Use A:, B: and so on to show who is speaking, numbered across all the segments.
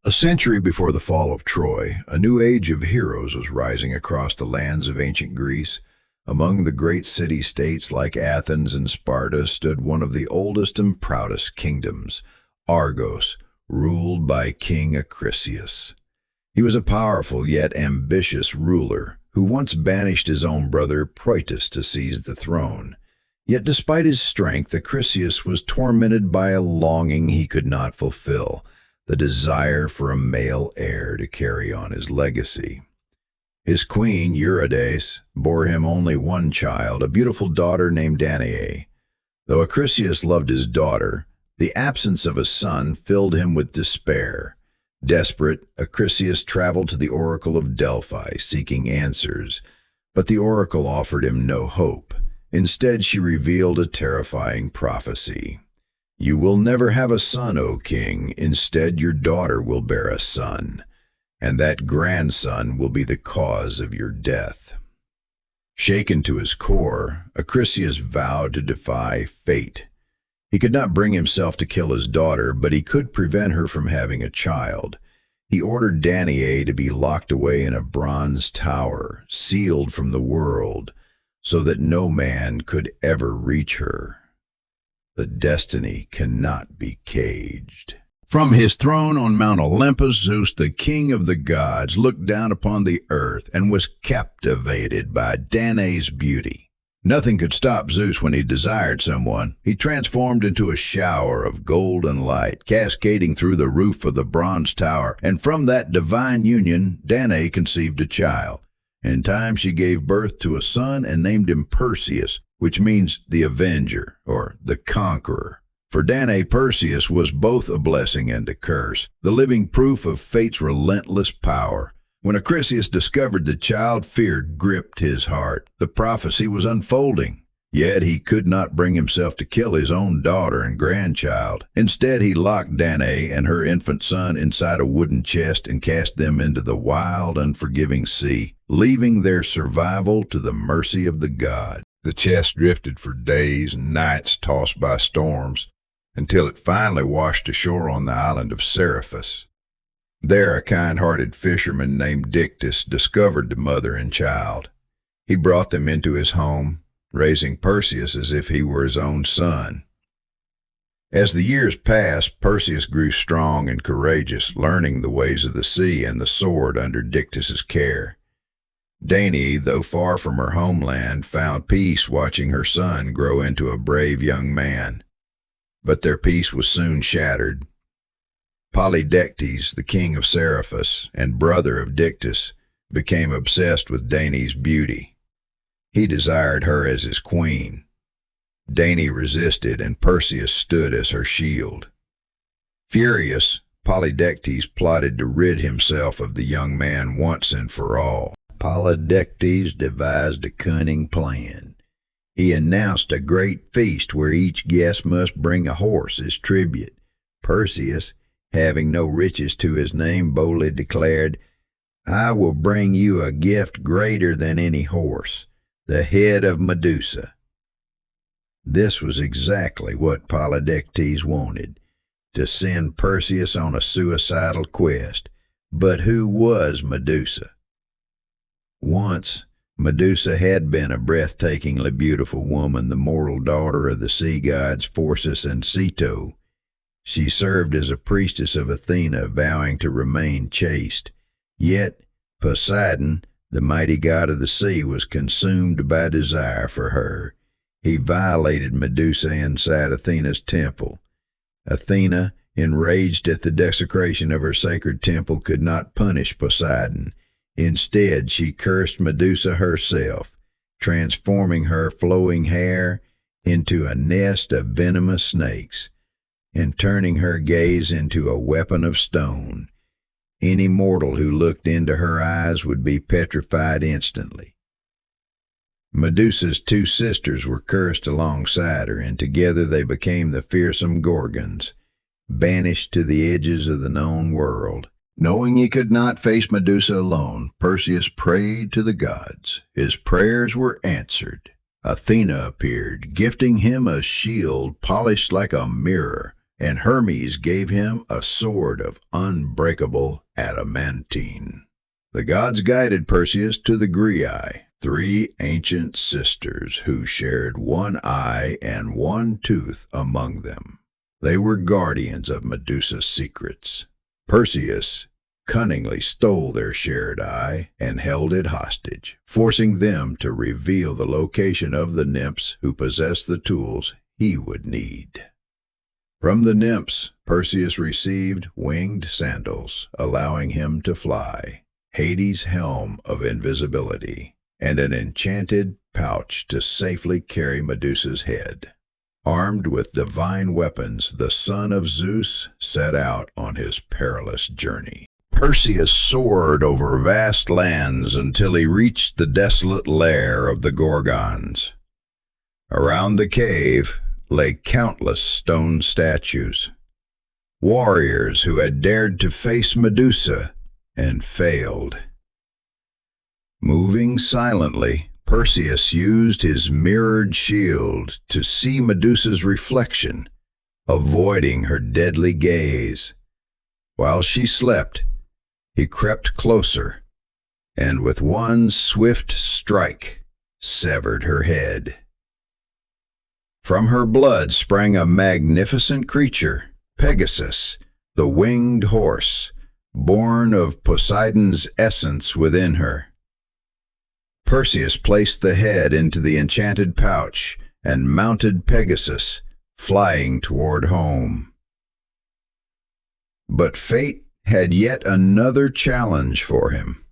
A: A century before the fall of Troy, a new age of heroes was rising across the lands of ancient Greece. Among the great city-states like Athens and Sparta stood one of the oldest and proudest kingdoms, Argos, ruled by King Acrisius. He was a powerful yet ambitious ruler who once banished his own brother Proetus to seize the throne. Yet despite his strength, Acrisius was tormented by a longing he could not fulfill, the desire for a male heir to carry on his legacy. His queen, Eurydice, bore him only one child, a beautiful daughter named Danae. Though Acrisius loved his daughter, the absence of a son filled him with despair. Desperate, Acrisius traveled to the oracle of Delphi, seeking answers, but the oracle offered him no hope. Instead, she revealed a terrifying prophecy. "You will never have a son, O king. Instead, your daughter will bear a son, and that grandson will be the cause of your death." Shaken to his core, Acrisius vowed to defy fate. He could not bring himself to kill his daughter, but he could prevent her from having a child. He ordered Danae to be locked away in a bronze tower, sealed from the world, so that no man could ever reach her. The destiny cannot be caged. From his throne on Mount Olympus, Zeus, the king of the gods, looked down upon the earth and was captivated by Danae's beauty. Nothing could stop Zeus when he desired someone. He transformed into a shower of golden light, cascading through the roof of the bronze tower, and from that divine union, Danae conceived a child. In time she gave birth to a son and named him Perseus, which means the avenger, or the conqueror. For Danae, Perseus was both a blessing and a curse, the living proof of fate's relentless power. When Acrisius discovered the child, fear gripped his heart. The prophecy was unfolding. Yet he could not bring himself to kill his own daughter and grandchild. Instead, he locked Danae and her infant son inside a wooden chest and cast them into the wild, unforgiving sea, leaving their survival to the mercy of the gods. The chest drifted for days and nights, tossed by storms, until it finally washed ashore on the island of Seriphos. There, a kind-hearted fisherman named Decodus discovered the mother and child. He brought them into his home, raising Perseus as if he were his own son. As the years passed, Perseus grew strong and courageous, learning the ways of the sea and the sword under Decodus's care. Danae, though far from her homeland, found peace watching her son grow into a brave young man. But their peace was soon shattered. Polydectes, the king of Seriphos and brother of Decodus, became obsessed with Danae's beauty. He desired her as his queen. Danae resisted, and Perseus stood as her shield. Furious, Polydectes plotted to rid himself of the young man once and for all. Polydectes devised a cunning plan. He announced a great feast where each guest must bring a horse as tribute. Perseus, having no riches to his name, boldly declared, "I will bring you a gift greater than any horse, the head of Medusa." This was exactly what Polydectes wanted, to send Perseus on a suicidal quest. But who was Medusa? Once, Medusa had been a breathtakingly beautiful woman, the mortal daughter of the sea gods Perseus and Cetus. She served as a priestess of Athena, vowing to remain chaste. Yet Poseidon, the mighty god of the sea, was consumed by desire for her. He violated Medusa inside Athena's temple. Athena, enraged at the desecration of her sacred temple, could not punish Poseidon. Instead, she cursed Medusa herself, transforming her flowing hair into a nest of venomous snakes, and turning her gaze into a weapon of stone. Any mortal who looked into her eyes would be petrified instantly. Medusa's two sisters were cursed alongside her, and together they became the fearsome Gorgons, banished to the edges of the known world. Knowing he could not face Medusa alone, Perseus prayed to the gods. His prayers were answered. Athena appeared, gifting him a shield polished like a mirror, and Hermes gave him a sword of unbreakable adamantine. The gods guided Perseus to the Graeae, three ancient sisters who shared one eye and one tooth among them. They were guardians of Medusa's secrets. Perseus cunningly stole their shared eye and held it hostage, forcing them to reveal the location of the nymphs who possessed the tools he would need. From the nymphs, Perseus received winged sandals, allowing him to fly, Hades' helm of invisibility, and an enchanted pouch to safely carry Medusa's head. Armed with divine weapons, the son of Zeus set out on his perilous journey. Perseus soared over vast lands until he reached the desolate lair of the Gorgons. Around the cave lay countless stone statues, warriors who had dared to face Medusa and failed. Moving silently, Perseus used his mirrored shield to see Medusa's reflection, avoiding her deadly gaze. While she slept, he crept closer, and with one swift strike, severed her head. From her blood sprang a magnificent creature, Pegasus, the winged horse, born of Poseidon's essence within her. Perseus placed the head into the enchanted pouch and mounted Pegasus, flying toward home. But fate had yet another challenge for him.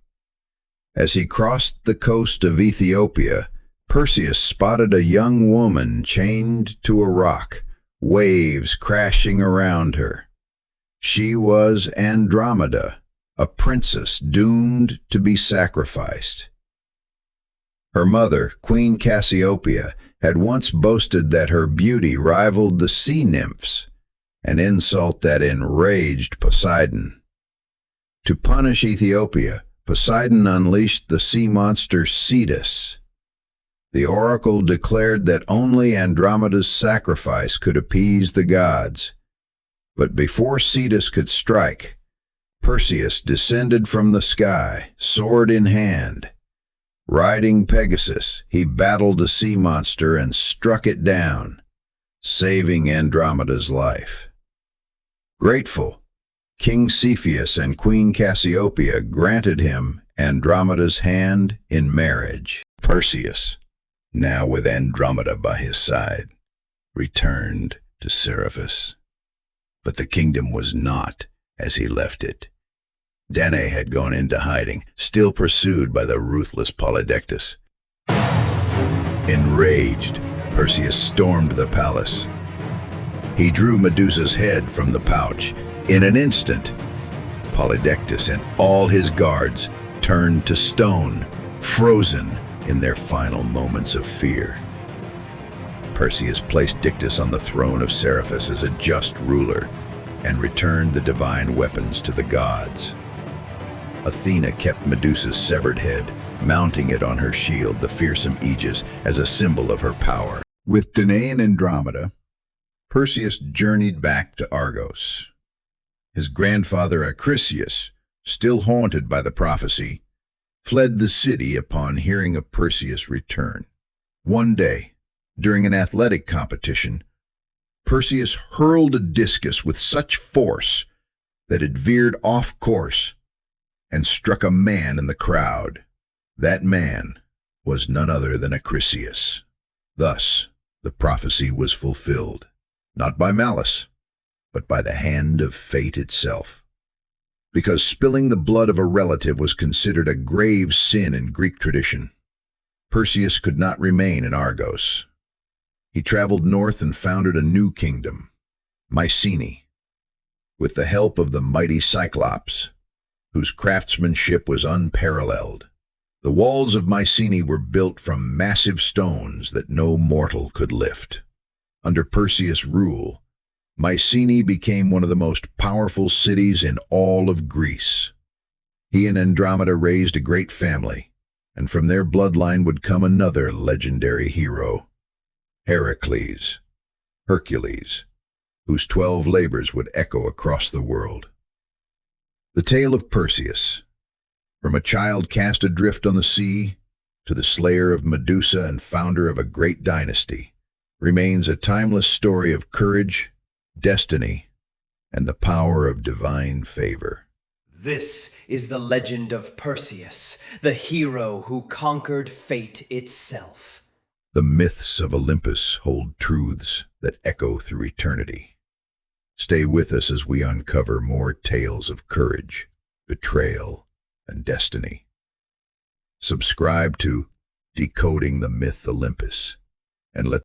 A: As he crossed the coast of Ethiopia, Perseus spotted a young woman chained to a rock, waves crashing around her. She was Andromeda, a princess doomed to be sacrificed. Her mother, Queen Cassiopeia, had once boasted that her beauty rivaled the sea nymphs, an insult that enraged Poseidon. To punish Ethiopia, Poseidon unleashed the sea monster Cetus. The oracle declared that only Andromeda's sacrifice could appease the gods. But before Cetus could strike, Perseus descended from the sky, sword in hand. Riding Pegasus, he battled the sea monster and struck it down, saving Andromeda's life. Grateful, King Cepheus and Queen Cassiopeia granted him Andromeda's hand in marriage. Perseus, now with Andromeda by his side, returned to Seriphos. But the kingdom was not as he left it. Danae had gone into hiding, still pursued by the ruthless Polydectes. Enraged, Perseus stormed the palace. He drew Medusa's head from the pouch. In an instant, Polydectes and all his guards turned to stone, frozen in their final moments of fear. Perseus placed Dictys on the throne of Seriphos as a just ruler and returned the divine weapons to the gods. Athena kept Medusa's severed head, mounting it on her shield, the fearsome aegis, as a symbol of her power. With Danae and Andromeda, Perseus journeyed back to Argos. His grandfather Acrisius, still haunted by the prophecy, fled the city upon hearing of Perseus' return. One day, during an athletic competition, Perseus hurled a discus with such force that it veered off course and struck a man in the crowd. That man was none other than Acrisius. Thus, the prophecy was fulfilled, not by malice, but by the hand of fate itself. Because spilling the blood of a relative was considered a grave sin in Greek tradition, Perseus could not remain in Argos. He traveled north and founded a new kingdom, Mycenae, with the help of the mighty Cyclops, whose craftsmanship was unparalleled. The walls of Mycenae were built from massive stones that no mortal could lift. Under Perseus' rule, Mycenae became one of the most powerful cities in all of Greece. He and Andromeda raised a great family, and from their bloodline would come another legendary hero, Heracles, Hercules, whose 12 labors would echo across the world. The tale of Perseus, from a child cast adrift on the sea to the slayer of Medusa and founder of a great dynasty, remains a timeless story of courage, destiny, and the power of divine favor.
B: This is the legend of Perseus, the hero who conquered fate itself.
A: The myths of Olympus hold truths that echo through eternity. Stay with us as we uncover more tales of courage, betrayal, and destiny. Subscribe to Decoding the Myth Olympus and let